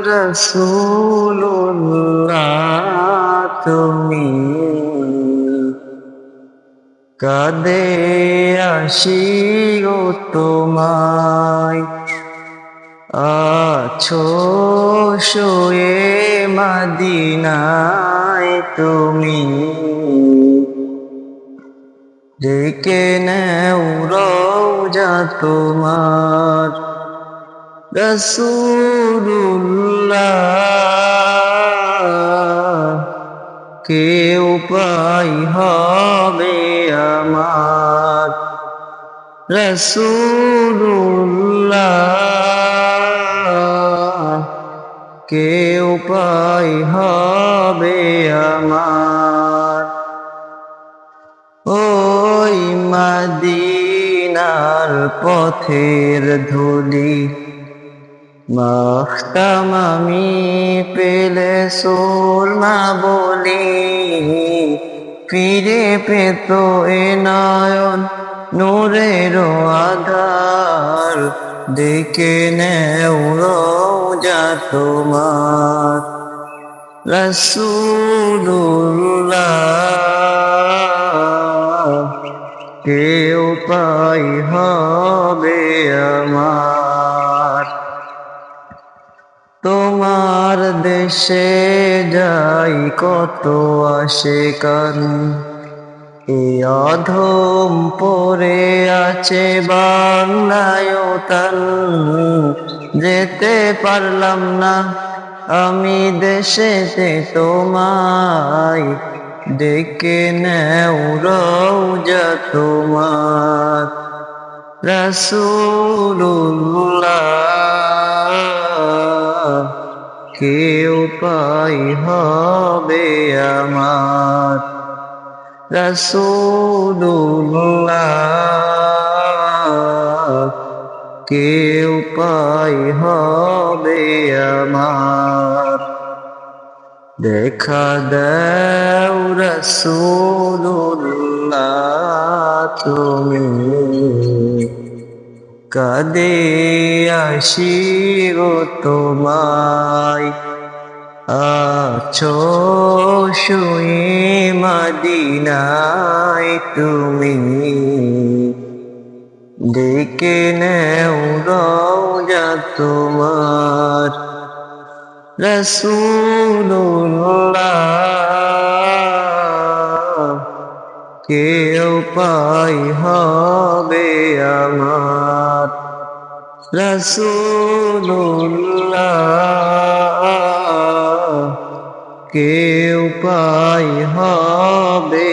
রাসূলুল্লাহ তুমি কাঁদে আসি গো তোমায় আছো শুয়ে মদিনায় তুমি ডেকে নেও রওজা তোমার রাসূলুল্লাহ কে উপায় হবে আমার রাসূলুল্লাহ কে উপায় হবে আমার ওই মদিনার পথের ধুলি মাখতাম আমি পেলে সুরমা বলি ফিরে পেত এ নয়ন নূরের আধার দেখে নেও রওজা তোমার রাসূলুল্লাহ কে উপায় হবে আমার তোমার দেশে যাই কত আশিকান এ অধম পড়ে আছে বাংলায় তান যেতে পারলাম না আমি দেশেতে তোমায় ডেকে নেও রওজা তোমার রাসূলুল্লাহ কে উপায় হবে আমার রাসূলুল্লাহ কে উপায় হবে আমার দেখা দাও রাসূলুল্লাহ তুমি কাঁদে আসি গো তোমায় আছো শুয়ে মদিনায় তুমি ডেকে নেও রওজা তোমার রাসূলুল্লাহ কে উপায় হবে আমার রাসূলুল্লাহ কে উপায় হবে